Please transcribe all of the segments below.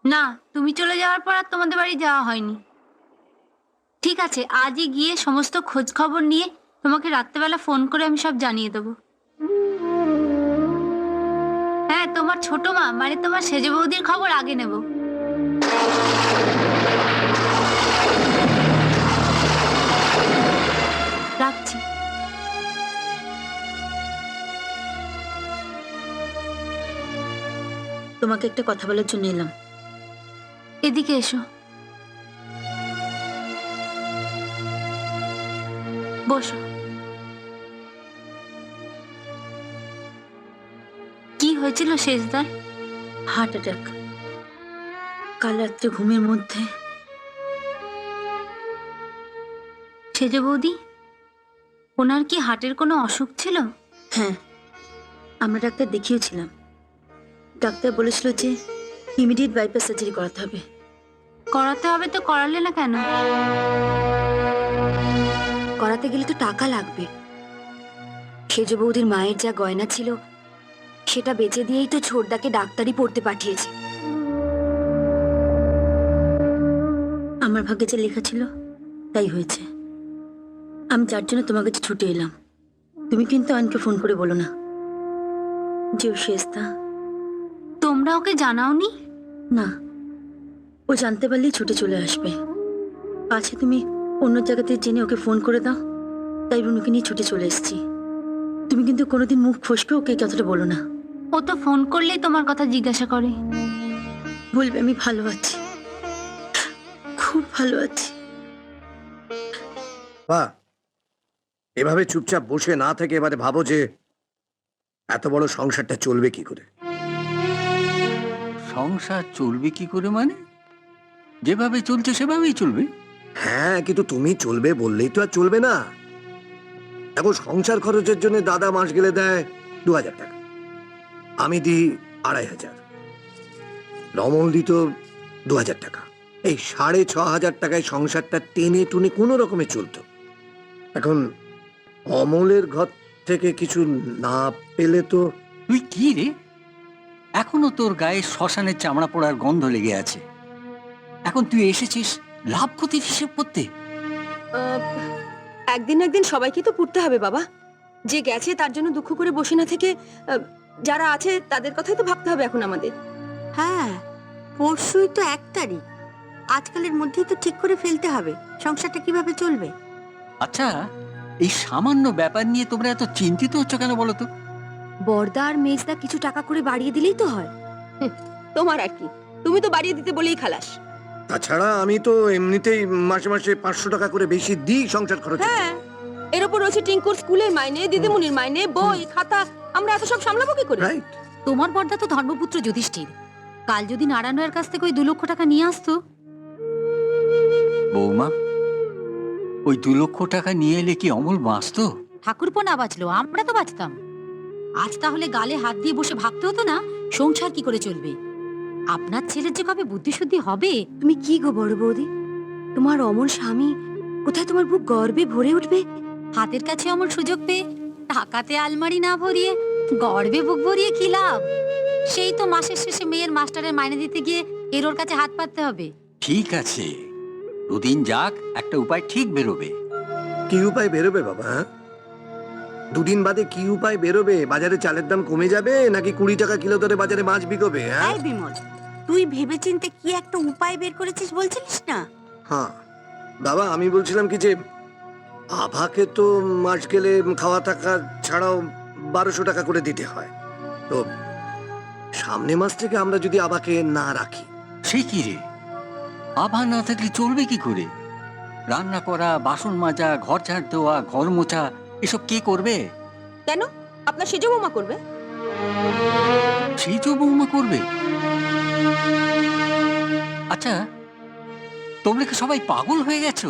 না, তুমি চলে যাওয়ার পর আর তোমাদের বাড়ি যাওয়া হয়নি। ঠিক আছে, আজই গিয়ে সমস্ত খোঁজ খবর নিয়ে তোমাকে রাত্রেবেলা ফোন করে আমি সব জানিয়ে দেবো। হ্যাঁ, তোমার ছোট মা মানে তোমার সেজ বৌদির খবর আগে নেব। রাখছি। তোমাকে একটা কথা বলার জন্য এলাম। এদিকে এসো, বসো। কি হয়েছিল শেষদার? Heart attack. কাল রাত্রে ঘুমের মধ্যে। সেজ বৌদি, ওনার কি হার্টের কোনো অসুখ ছিল? হ্যাঁ, আমরা ডাক্তার দেখিয়েছিলাম। ডাক্তার বলেছিল যে ইমিডিয়েট বাইপাস সার্জারি করাতে হবে। করাতে হবে তো করালে না কেন? করাতে গেলে তো টাকা লাগবে। সেজ বৌদির মায়ের যা গয়না ছিল সেটা বেচে দিয়েই তো ছোটদাকে ডাক্তারি পড়তে পাঠিয়েছে। আমার ভাগ্যে যে লেখা ছিল তাই হয়েছে। আমি যার জন্য তোমার কাছে ছুটে এলাম। তুমি কিন্তু আনকে ফোন করে বলো না যে ও শেষদা। তোমরা ওকে জানাওনি? না, ও জানতে পারলেই ছুটে চলে আসবে। পাছে তুমি অন্য জায়গাতে জেনে ওকে ফোন করে দাও। তাই রুনুকে নিয়ে ছুটে চলে এসেছি। তুমি কিন্তু কোনোদিন মুখ ফসকে ওকে কথাটা বলো না। ও তো ফোন করলেই তোমার কথা জিজ্ঞাসা করে। বলবে আমি ভালো আছি, খুব ভালো আছি। বাহ, এভাবে চুপচাপ বসে না থেকে এবারে ভাবো যে এত বড় সংসারটা চলবে কি করে। সংসার চলবে কি করে মানে? যেভাবে চলছে সেভাবেই চলবে। হ্যাঁ, কিন্তু তুমি চলবে বললেই তো আর চলবে না। এখন সংসার খরচের জন্য দাদা মাস গেলে দেয় 2000 টাকা, আমি দিই 2500, রমল দিত 2000 টাকা। এই 6500 টাকায় সংসারটা টেনে টুনে কোনো রকমে চলতো। এখন অমলের ঘর থেকে কিছু না পেলে তো। তুই কি রে, এখনো তোর গায়ে শ্মশানের চামড়া পোড়ার গন্ধ লেগে আছে। এখন তুই এসেছিস লাভ ক্ষতির হিসেব করতে। একদিন একদিন সবাইকে তো পুড়তে হবে বাবা। যে গেছে তার জন্য দুঃখ করে বসে না থেকে যারা আছে তাদের কথাই তো ভাবতে হবে এখন আমাদের। হ্যাঁ, পরশুই তো 1 তারিখ। আজকালের মধ্যেই তো ঠিক করে ফেলতে হবে সংসারটা কিভাবে চলবে। আচ্ছা, এই সামান্য ব্যাপার নিয়ে তোমরা এত চিন্তিত হচ্ছ কেন বলো তো? বর্দা আর মেজদা কিছু টাকা করে বাড়িয়ে দিলেই তো হয়। তোমার আর কি, তুমি তো বাড়িয়ে দিতে বলেই খালাস। তাছাড়া আমি তো এমনিতেই মাসে মাসে 500 টাকা করে বেশি দিই সংসার খরচ। হ্যাঁ, এর উপর রয়েছে টিঙ্কুর স্কুলের মাইনে, দিদিমণির মাইনে, বই খাতা। আমরা এত সব সামলাবো কি করে? রাইট। তোমার বর্দা তো ধর্মপুত্র যুধিষ্ঠির। কাল যদি নারায়ণের কাছ থেকে ওই 2 লক্ষ টাকা নিয়ে আসতো। বৌমা, ওই 2 লক্ষ টাকা নিয়ে এলে কি অমল বাঁচতো? ঠাকুরপো না বাঁচলো, আমরা তো বাঁচতাম। আজ তাহলে গালে হাত দিয়ে বসে ভাবতে হতো না সংসার কি করে চলবে। আপনার ছেলের যে কবে বুদ্ধিশুদ্ধি হবে। তুমি কি গো বড় বৌদি, তোমার অমন স্বামী কোথায় তোমার বুক গর্বে ভরে উঠবে। হাতের কাছে অমন সুযোগ পেয়ে টাকাতে আলমারি না ভরিয়ে গর্বে বুক ভরিয়ে কি লাভ? সেই তো মাসের শেষে মেয়ের মাস্টারের মাইনে দিতে গিয়ে এর ওর কাছে হাত পাততে হবে। ঠিক আছে, দুদিন যাক, একটা উপায় ঠিক বেরোবে। কি উপায় বেরোবে বাবা? হ্যাঁ, দুদিন বাদে কি উপায় বেরোবে? বাজারে চালের দাম কমে যাবে নাকি 20 টাকা কিলো দরে বাজারে মাছ বিকোবে? হ্যাঁ এই বিমল, তুই ভেবেচিন্তে কি একটা উপায় বের করেছিস বলছিলিস না? হ্যাঁ বাবা, আমি বলছিলাম কি যে আভাকে তো মাস গেলে খাওয়া থাকা ছাড়াও 1200 টাকা করে দিতে হয়। তো সামনে মাস থেকে আমরা যদি আভাকে না রাখি। সে কি রে, আভা না থাকলে চলবে কি করে? রান্না করা, বাসন মাজা, ঘর ঝাড় দেওয়া, ঘর মোছা, এসব কে করবে? কেন? আপনার সেজ বৌমা করবে। সেই তো বৌমা করবে। আচ্ছা, তোমরা কি সবাই পাগল হয়ে গেছো?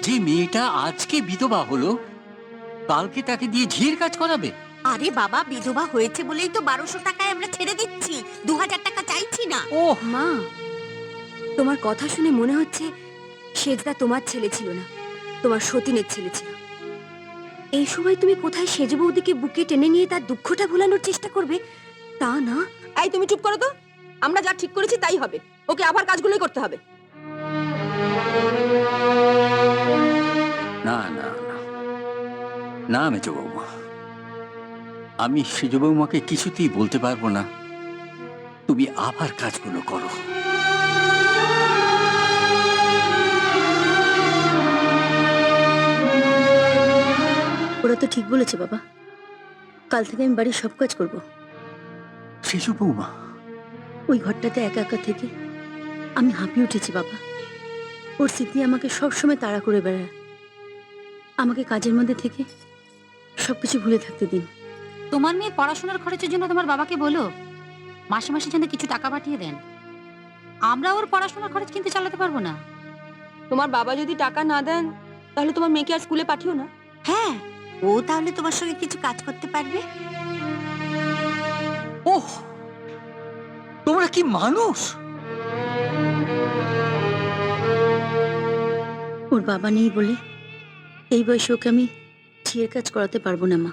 যে মেয়েটা আজকে বিধবা হলো, কালকে তাকে দিয়ে ঝিয়ের কাজ করাবে? আরে বাবা, বিধবা হয়েছে বলেই তো 1200 টাকায় আমরা ছেড়ে দিচ্ছি, 2000 টাকা চাইছি না। ওহ মা, তোমার কথা শুনে মনে হচ্ছে সেজদা তোমার ছেলে ছিল না, তোমার সতীনের ছেলে ছিল। এই সময় তুমি কোথায় সেজ বৌদিকে বুকে টেনে নিয়ে তার দুঃখটা ভোলানোর চেষ্টা করবে? তা না। এই তুমি চুপ করো তো। আমরা যা ঠিক করেছি তাই হবে, ওকে আবার কাজগুলোই করতে হবে। না না না না মেজ বৌমা, আমি সেজ বৌমাকে কিছুতেই বলতে পারবো না তুমি আবার কাজগুলো করো। ওরা তো ঠিক বলেছে বাবা, কাল থেকে আমি বাড়ির সব কাজ করব। সেজ বৌমা, ওই ঘরটাতে একা একা থেকে আমি হাঁপিয়ে উঠেছি বাবা। ওর স্মৃতি আমাকে সবসময় তাড়া করে বেড়ায়। আমাকে কাজের মধ্যে থেকে সবকিছু ভুলে থাকতে দিন। তোমার মেয়ের পড়াশোনার খরচের জন্য তোমার বাবাকে বলো মাসে মাসে যেন কিছু টাকা পাঠিয়ে দেন। আমরা ওর পড়াশোনার খরচ কিন্তু চালাতে পারবো না। তোমার বাবা যদি টাকা না দেন তাহলে তোমার মেয়েকে আর স্কুলে পাঠিও না। হ্যাঁ, ও তাহলে তোমার সঙ্গে কিছু কাজ করতে পারবে। ওহ তোমরা কি মানুষ! ওর বাবা নেই বলে এই বয়সে ওকে আমি ঝিয়ের কাজ করাতে পারবো না মা।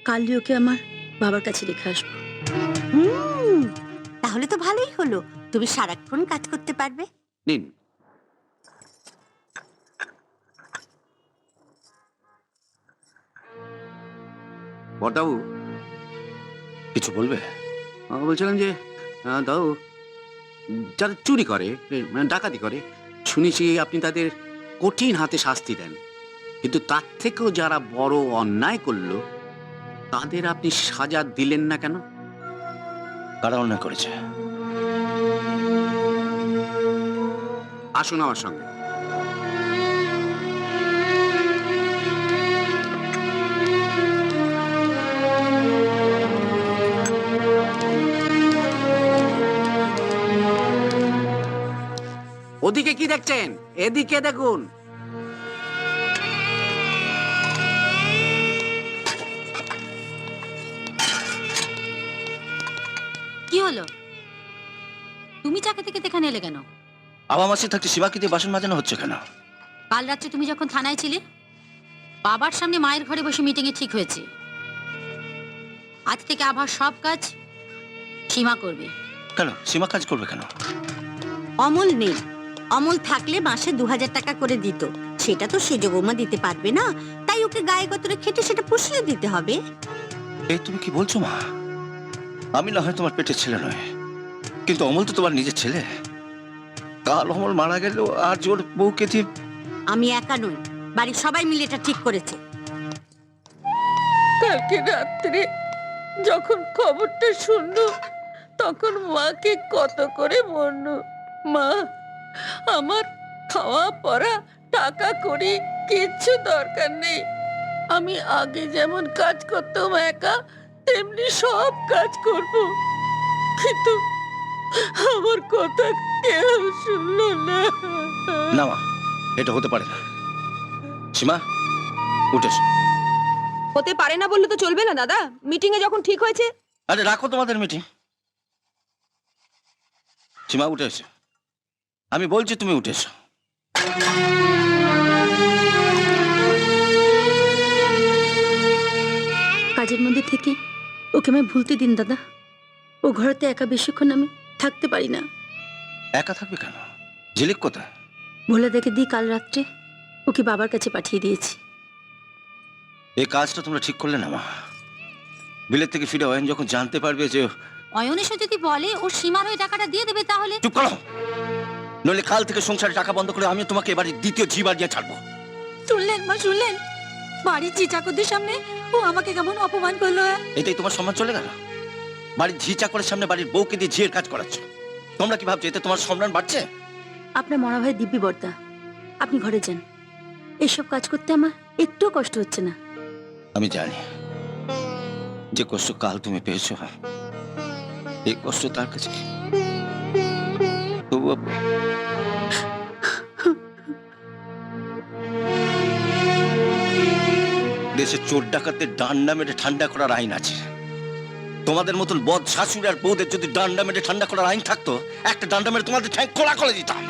কালই ওকে আমার বাবার কাছে রেখে আসবো। তাহলে তো ভালোই হলো, তুমি সারাক্ষণ কাজ করতে পারবে। নিন। বড়বাবু কিছু বলবে? বলছিলাম যে দাও, যারা চুরি করে ডাকাতি করে শুনেছি আপনি তাদের কঠিন হাতে শাস্তি দেন, কিন্তু তার থেকেও যারা বড় অন্যায় করলো তাদের আপনি সাজা দিলেন না কেন? কারা অন্যায় করেছে? আসুন আমার সঙ্গে। ওদিকে কি দেখছেন? এদিকে দেখুন। কি হলো? তুমি চাকরি থেকে এখানে এলে কেন? বাবা মাসি থাকতে শিবাকে দিয়ে বাসন মাজানো হচ্ছে কেন? কাল রাত্রে তুমি যখন থানায় ছিলে বাবার সামনে মায়ের ঘরে বসে মিটিং এ ঠিক হয়েছে আজ থেকে আবার সব কাজ সীমা করবে। কেন সীমা কাজ করবে কেন? অমল নেই, অমল থাকলে মাসে 2000 টাকা করে দিত, সেটা তো সেজ বৌমা দিতে পারবে না, তাই ওকে গায়ে গতরে খেটে সেটা পুষিয়ে দিতে হবে। এই তুমি কি বলছো মা? আমি না হয় তোমার পেটের ছেলে নয়, কিন্তু অমল তো তোমার নিজের ছেলে। কাল অমল মারা গেল আর জোর বউকে দিয়ে। আমি একা নই, বাড়ির সবাই মিলে এটা ঠিক করেছে। কালকে রাত্রে যখন খবরটা শুনলো তখন মাকে কত করে বললো, মা আমার খাওয়া পড়া টাকা করি কিচ্ছু দরকার নেই, আমি আগে যেমন কাজ করতাম একা তেমনি সব কাজ করব। কিন্তু আমার কথা কেউ শুনলো না। না মা, এটা হতে পারে না। সীমা উঠে এসো। হতে পারে না বললে তো চলবে না দাদা, মিটিং এ যখন ঠিক হয়েছে। আরে রাখো তোমাদের মিটিং। সীমা উঠে এসো, আমি বলছি তুমি উঠে এসো। কাজের মধ্যে থেকে ওকে আমি ভুলতে দিন দাদা। ও ঘরেতে একা বেশিক্ষণ আমি থাকতে পারি না। একা থাকবে কেন? ঝিলিক কোথায়? ভোলা দেখে দিয়ে কাল রাত্রে ওকে বাবার কাছে পাঠিয়ে দিয়েছি। এই কাজটা তোমরা ঠিক করলে না মা। বিলেত থেকে ফিরে অয়ন যখন জানতে পারবে যে। অয়ন এসে যদি বলে ও সীমার ওই টাকাটা দিয়ে দেবে তাহলে? চুপ করো, নইলে কাল থেকে সংসারে টাকা বন্ধ করে আমি তোমাকে এবারে দ্বিতীয় জিবার দিয়ে ছাড়বো। শুনলেন মা, শুনলেন? বাড়ির ঝি চাকরদের সামনে ও আমাকে কেমন অপমান করলো। এটাই তোমার সম্মান চলে গেল? বাড়ির ঝি চাকরের সামনে বাড়ির বউকে দিয়ে ঝিয়ের কাজ করাচ্ছ। তোমরা কি ভাবছো এতে তোমার সম্মান বাড়ছে? আপনার মরা ভাই দিব্যি বর্দা, আপনি ঘরে যান। এসব কাজ করতে আমার একটুও কষ্ট হচ্ছে না। আমি জানি যে কষ্ট কাল তুমি পেয়েছো, এই কষ্ট তার কাছে কি? তবুও দেশে চোর ডাকাতদের ডান্ডা মেরে ঠান্ডা করার আইন আছে। তোমাদের মতন বদ শাশুড়ি আর বউদের যদি ডান্ডা মেরে ঠান্ডা করার আইন থাকতো, একটা ডান্ডা মেরে তোমাদের ঠ্যাং খোলা করে দিতাম।